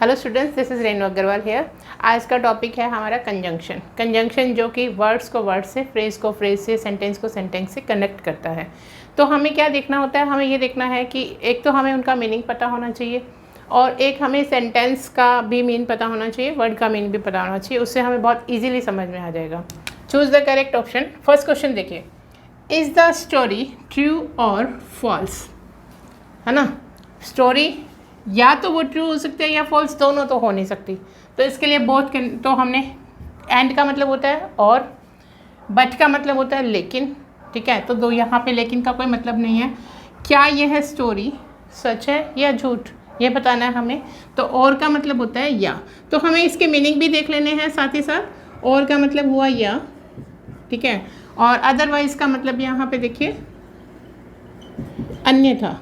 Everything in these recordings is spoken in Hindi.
Hello students, this is Renu Agarwal here. आज का टॉपिक है हमारा कंजंक्शन। कंजंक्शन जो कि वर्ड्स को वर्ड से, फ्रेज को फ्रेज से, सेंटेंस को सेंटेंस से कनेक्ट करता है। तो हमें क्या देखना होता है, हमें ये देखना है कि एक तो हमें उनका मीनिंग पता होना चाहिए और एक हमें सेंटेंस का भी मीन पता होना चाहिए, वर्ड का मीनिंग भी पता होना चाहिए। उससे हमें बहुत ईजिली समझ में आ जाएगा। Choose the correct option. First question देखिए, इज़ द स्टोरी ट्रू और फॉल्स, है ना। स्टोरी या तो वो ट्रू हो सकती है या फॉल्स, दोनों तो हो नहीं सकती। तो इसके लिए बोथ तो हमने एंड का मतलब होता है और बट का मतलब होता है लेकिन, ठीक है। तो दो यहाँ पे लेकिन का कोई मतलब नहीं है। क्या यह स्टोरी सच है या झूठ, ये बताना है हमें। तो और का मतलब होता है या, तो हमें इसके मीनिंग भी देख लेने हैं साथ ही साथ। और का मतलब हुआ या, ठीक है। और अदरवाइज का मतलब यहाँ पे देखिए अन्यथा।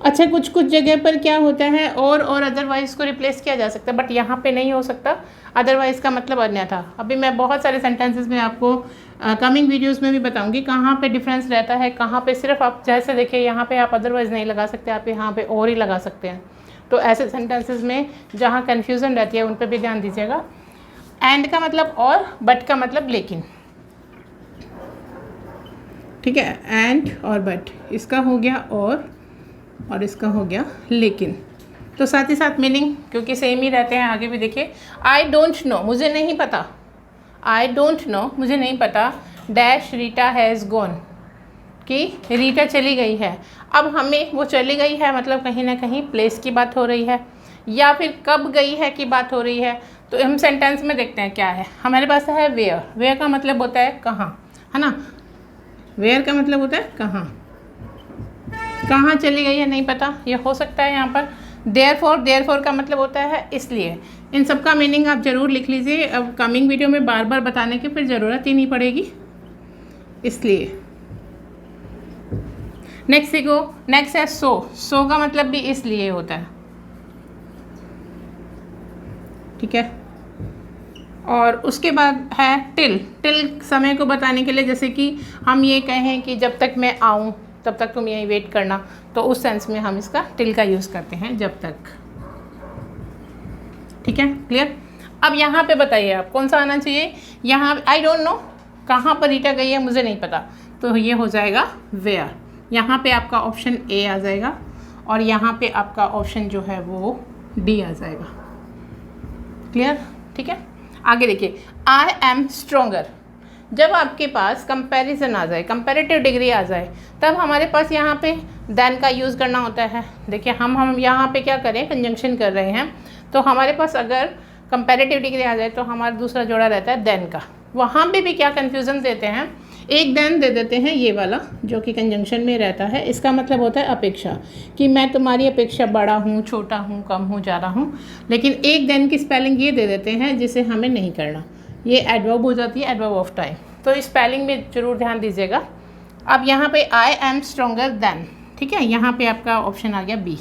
अच्छा, कुछ कुछ जगह पर क्या होता है और अदरवाइज़ को रिप्लेस किया जा सकता है, बट यहाँ पे नहीं हो सकता। अदरवाइज़ का मतलब अन्यथा। अभी मैं बहुत सारे सेंटेंसेस में आपको कमिंग वीडियोस में भी बताऊंगी कहाँ पे डिफरेंस रहता है, कहाँ पे सिर्फ आप जैसे देखिए यहाँ पे आप अदरवाइज़ नहीं लगा सकते, आप यहाँ पे और ही लगा सकते हैं। तो ऐसे सेंटेंसेस में जहाँ कन्फ्यूज़न रहती है उन पर भी ध्यान दीजिएगा। एंड का मतलब और, बट का मतलब लेकिन, ठीक है। एंड और बट, इसका हो गया और इसका हो गया लेकिन। तो साथ ही साथ मीनिंग क्योंकि सेम ही रहते हैं, आगे भी देखिए। आई डोंट नो, मुझे नहीं पता। आई डोंट नो, मुझे नहीं पता। डैश रीटा हैज़ गॉन, कि रीटा चली गई है। अब हमें वो चली गई है मतलब कहीं ना कहीं प्लेस की बात हो रही है या फिर कब गई है की बात हो रही है। तो हम सेंटेंस में देखते हैं क्या है हमारे पास है वेयर। वेयर का मतलब होता है कहाँ, है ना। वेयर का मतलब होता है कहाँ, कहाँ चली गई है नहीं पता, ये हो सकता है यहाँ पर। देयरफॉर का मतलब होता है इसलिए। इन सब का मीनिंग आप ज़रूर लिख लीजिए, अब कमिंग वीडियो में बार बार बताने की फिर ज़रूरत ही नहीं पड़ेगी, इसलिए। नेक्स्ट देखो, नेक्स्ट है सो का मतलब भी इसलिए होता है, ठीक है। और उसके बाद है टिल समय को बताने के लिए, जैसे कि हम ये कहें कि जब तक मैं आऊँ तब तक तुम यहीं वेट करना, तो उस सेंस में हम इसका टिल का यूज़ करते हैं, जब तक, ठीक है। क्लियर। अब यहाँ पे बताइए आप कौन सा आना चाहिए। यहाँ आई डोंट नो, कहाँ पर रीटा गई है मुझे नहीं पता, तो ये हो जाएगा वेयर। यहाँ पे आपका ऑप्शन ए आ जाएगा और यहाँ पे आपका ऑप्शन जो है वो डी आ जाएगा। क्लियर, ठीक है। आगे देखिए, आई एम स्ट्रोंगर। जब आपके पास कंपैरिजन आ जाए, कंपैरेटिव डिग्री आ जाए, तब हमारे पास यहाँ पे देन का यूज़ करना होता है। देखिए हम यहाँ पे क्या करें, कंजंक्शन कर रहे हैं, तो हमारे पास अगर कंपैरेटिव डिग्री आ जाए तो हमारा दूसरा जोड़ा रहता है देन का। वहाँ पे भी क्या कन्फ्यूज़न देते हैं, एक देन दे देते हैं ये वाला जो कि कंजंक्शन में रहता है। इसका मतलब होता है अपेक्षा, कि मैं तुम्हारी अपेक्षा बड़ा हूँ, छोटा हूँ, कम हूँ, ज़्यादा हूँ। लेकिन एक देन की स्पेलिंग ये दे देते हैं जिसे हमें नहीं करना, ये एडवर्ब हो जाती है, एडवर्ब ऑफ टाइम। तो इस स्पेलिंग में ज़रूर ध्यान दीजिएगा। अब यहाँ पे आई एम स्ट्रोंगर देन, ठीक है। यहाँ पे आपका ऑप्शन आ गया बी,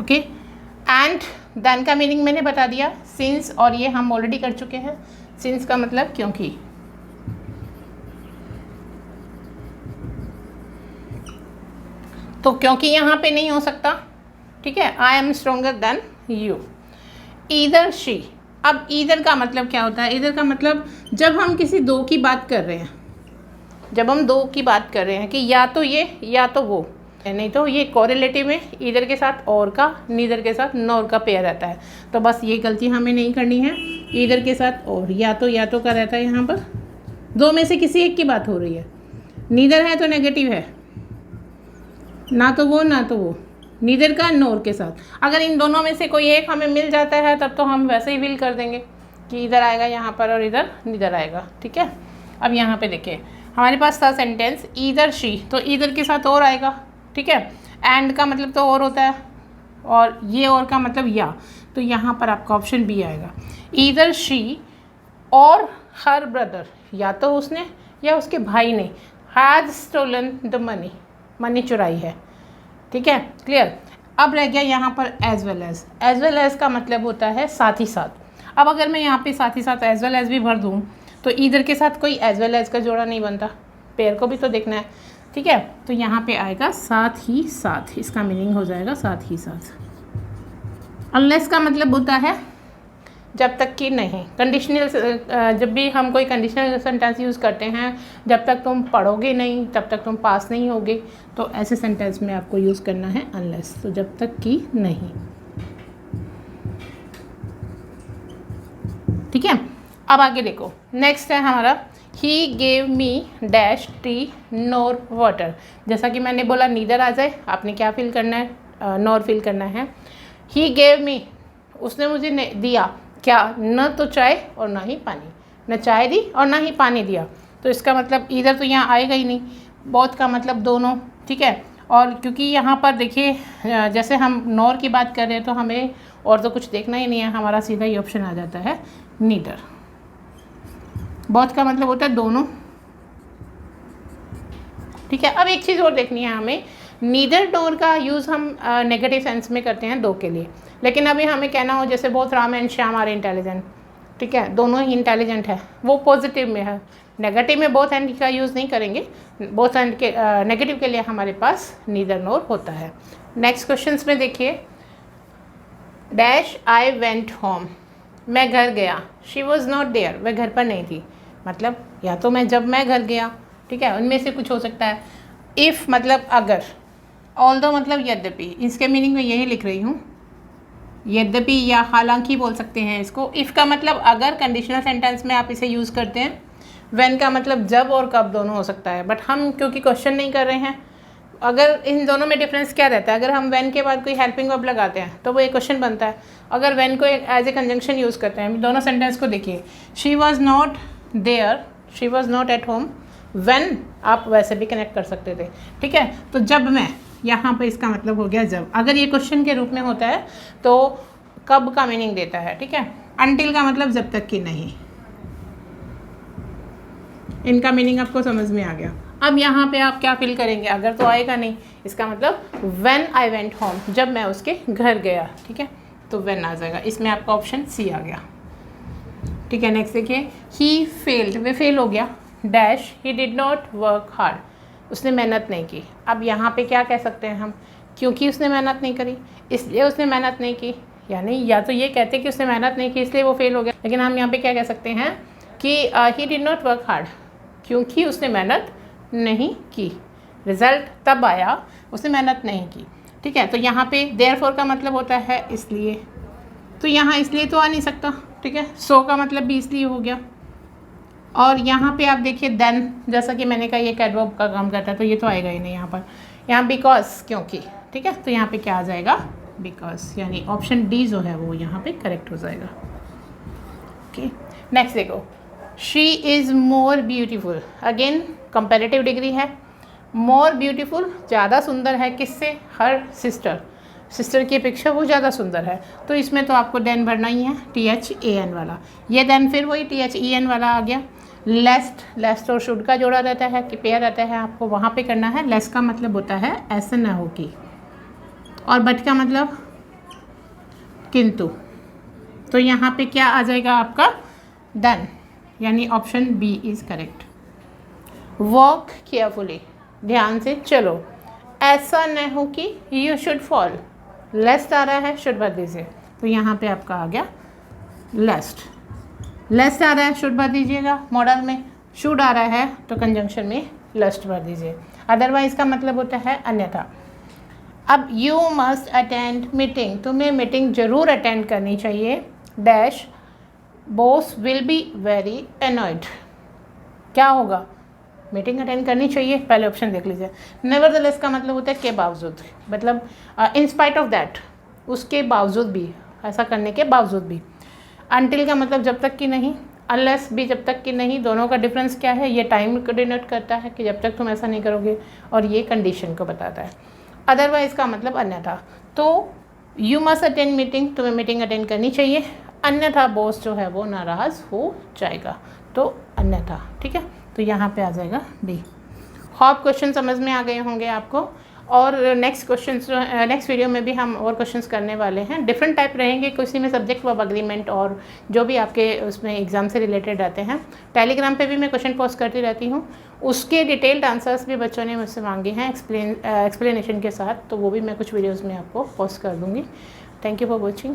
ओके। एंड देन का मीनिंग मैंने बता दिया, सिंस, और ये हम ऑलरेडी कर चुके हैं। सिंस का मतलब क्योंकि, तो क्योंकि यहाँ पे नहीं हो सकता, ठीक है। I am stronger then you. Either she. अब ईदर का मतलब क्या होता है, ईदर का मतलब जब हम किसी दो की बात कर रहे हैं, जब हम दो की बात कर रहे हैं कि या तो ये या तो वो, नहीं तो ये कोरिलेटिव में ईदर के साथ और का, नीदर के साथ नॉर का पेयर रहता है। तो बस ये गलती हमें नहीं करनी है, ईदर के साथ और या तो का रहता है। यहाँ पर दो में से किसी एक की बात हो रही है, नीदर है तो नेगेटिव है, ना तो वो ना तो वो, नीदर का नोर के साथ। अगर इन दोनों में से कोई एक हमें मिल जाता है तब तो हम वैसे ही विल कर देंगे कि इधर आएगा यहाँ पर और इधर नीदर आएगा, ठीक है। अब यहाँ पे देखिए हमारे पास था सेंटेंस ईदर शी, तो ईदर के साथ और आएगा, ठीक है। एंड का मतलब तो और होता है, और ये और का मतलब या, तो यहाँ पर आपका ऑप्शन बी आएगा। ईदर शी और हर ब्रदर, या तो उसने या उसके भाई ने, has stolen the money, money चुराई है, ठीक है। क्लियर। अब रह गया यहाँ पर as well as. As well as का मतलब होता है साथ ही साथ। अब अगर मैं यहाँ पे साथ ही साथ एज वेल एज भी भर दूँ तो इधर के साथ कोई एज वेल एज का जोड़ा नहीं बनता, पेयर को भी तो देखना है, ठीक है। तो यहाँ पे आएगा साथ ही साथ, इसका मीनिंग हो जाएगा साथ ही साथ। अनलेस का मतलब होता है जब तक कि नहीं। कंडीशनल, जब भी हम कोई कंडीशनल सेंटेंस यूज़ करते हैं, जब तक तुम पढ़ोगे नहीं तब तक तुम पास नहीं होगे, तो ऐसे सेंटेंस में आपको यूज़ करना है अनलेस, तो जब तक कि नहीं। ठीक है, अब आगे देखो, नेक्स्ट है हमारा he gave me dash T NOR water. जैसा कि मैंने बोला नीदर आ जाए, आपने क्या फिल करना है, नोर फिल करना है। ही गेव मी, उसने मुझे दिया क्या, न तो चाय और ना ही पानी, न चाय दी और ना ही पानी दिया, तो इसका मतलब इधर तो यहाँ आएगा ही नहीं, बोथ का मतलब दोनों। ठीक है, और क्योंकि यहाँ पर देखिए जैसे हम नोर की बात कर रहे हैं तो हमें और तो कुछ देखना ही नहीं है, हमारा सीधा ही ऑप्शन आ जाता है नीदर। बोथ का मतलब होता है दोनों। ठीक है, अब एक चीज़ और देखनी है हमें, नीदर नोर का यूज़ हम नेगेटिव सेंस में करते हैं दो के लिए, लेकिन अभी हमें कहना हो जैसे both Ram and Shyam are intelligent, ठीक है, दोनों ही इंटेलिजेंट है, वो पॉजिटिव में है। नेगेटिव में बोथ एंड का यूज़ नहीं करेंगे, बोथ एंड के नेगेटिव के लिए हमारे पास नीदर नोर होता है। नेक्स्ट क्वेश्चंस में देखिए, डैश आई वेंट होम, मैं घर गया, शी वॉज नॉट देयर, वह घर पर नहीं थी, मतलब या तो जब मैं घर गया, ठीक है, उनमें से कुछ हो सकता है। इफ़ मतलब अगर, ऑल्दो मतलब यद्यपि, इसके मीनिंग में यही लिख रही हूँ, यद्यपि या हालांकि बोल सकते हैं इसको। इफ़ का मतलब अगर, कंडीशनल सेंटेंस में आप इसे यूज़ करते हैं। व्हेन का मतलब जब और कब दोनों हो सकता है, बट हम क्योंकि क्वेश्चन नहीं कर रहे हैं, अगर इन दोनों में डिफरेंस क्या रहता है, अगर हम व्हेन के बाद कोई हेल्पिंग वर्ब लगाते हैं तो वो एक क्वेश्चन बनता है, अगर व्हेन को एज ए कंजंक्शन यूज़ करते हैं। दोनों सेंटेंस को देखिए, she was not there, she was not at home, when आप वैसे भी कनेक्ट कर सकते थे। ठीक है, तो जब मैं, यहाँ पे इसका मतलब हो गया जब। अगर ये क्वेश्चन के रूप में होता है तो कब का मीनिंग देता है। ठीक है, अनटिल का मतलब जब तक कि नहीं। इनका मीनिंग आपको समझ में आ गया। अब यहाँ पे आप क्या फिल करेंगे, अगर तो आएगा नहीं, इसका मतलब व्हेन आई वेंट होम, जब मैं उसके घर गया। ठीक है, तो व्हेन आ जाएगा, इसमें आपका ऑप्शन सी आ गया। ठीक है, नेक्स्ट देखिए, ही फेल्ड, वे फेल हो गया, dash he did not work hard, उसने मेहनत नहीं की। अब यहाँ पे क्या कह सकते हैं हम, क्योंकि उसने मेहनत नहीं करी इसलिए उसने मेहनत नहीं की, यानी या तो ये कहते कि उसने मेहनत नहीं की इसलिए वो फेल हो गया, लेकिन हम यहाँ पे क्या कह सकते हैं कि he did not work hard, क्योंकि उसने मेहनत नहीं की, रिजल्ट तब आया उसने मेहनत नहीं की। ठीक है, तो यहाँ पे देयरफॉर का मतलब होता है इसलिए, तो यहाँ इसलिए तो आ नहीं सकता। ठीक है, सो का मतलब भी इसलिए हो गया। और यहाँ पे आप देखिए देन, जैसा कि मैंने कहा ये एडवर्ब का काम करता है, तो ये तो आएगा ही नहीं यहाँ पर। यहाँ बिकॉज, क्योंकि। ठीक है, तो यहाँ पे क्या आ जाएगा, बिकॉज, यानी ऑप्शन डी जो है वो यहाँ पे करेक्ट हो जाएगा। ओके, नेक्स्ट देखो, she is more beautiful, again comparative degree है। मोर ब्यूटीफुल ज़्यादा सुंदर है, किससे, हर सिस्टर की अपेक्षा वो ज़्यादा सुंदर है, तो इसमें तो आपको देन भरना ही है, THAN वाला। ये देन फिर वही THEN वाला आ गया। लेस्ट और शुड का जोड़ा रहता है कि पेयर रहता है, आपको वहाँ पे करना है। लेस का मतलब होता है ऐसा ना हो कि, और बट का मतलब किंतु, तो यहाँ पे क्या आ जाएगा आपका, डन, यानी option B is correct. Walk carefully, ध्यान से चलो, ऐसा न हो कि यू शुड फॉल, लेस्ट आ रहा है, शुड भर दीजिए, तो यहाँ पे आपका आ गया लेस्ट आ रहा है, शुड भर दीजिएगा। मॉडल में शुड आ रहा है तो कंजंक्शन में लेस्ट भर दीजिए, अदरवाइज का मतलब होता है अन्यथा। अब यू मस्ट अटेंड मीटिंग, तुम्हें मीटिंग जरूर अटेंड करनी चाहिए, dash boss will be very annoyed, क्या होगा, मीटिंग अटेंड करनी चाहिए, पहले ऑप्शन देख लीजिए। नेवरदलेस का मतलब होता है के बावजूद, मतलब इन स्पाइट ऑफ दैट, उसके बावजूद भी, ऐसा करने के बावजूद भी। अनटिल का मतलब जब तक कि नहीं, अनलेस भी जब तक कि नहीं, दोनों का डिफरेंस क्या है, ये टाइम को डिनोट करता है कि जब तक तुम ऐसा नहीं करोगे, और ये कंडीशन को बताता है। अदरवाइज का मतलब अन्यथा, तो यू मस्ट अटेंड मीटिंग, तुम्हें मीटिंग अटेंड करनी चाहिए, अन्यथा बॉस जो है वो नाराज़ हो जाएगा, तो अन्यथा। ठीक है, तो यहाँ पे आ जाएगा डी। होप क्वेश्चन समझ में आ गए होंगे आपको, और नेक्स्ट वीडियो में भी हम और क्वेश्चंस करने वाले हैं, डिफरेंट टाइप रहेंगे, किसी में सब्जेक्ट वर्ब अग्रीमेंट और जो भी आपके उसमें एग्ज़ाम से रिलेटेड रहते हैं। टेलीग्राम पे भी मैं क्वेश्चन पोस्ट करती रहती हूँ, उसके डिटेल्ड आंसर्स भी बच्चों ने मुझसे मांगे हैं एक्सप्लेनेशन के साथ, तो वो भी मैं कुछ वीडियोज़ में आपको पोस्ट कर दूँगी। Thank you for watching.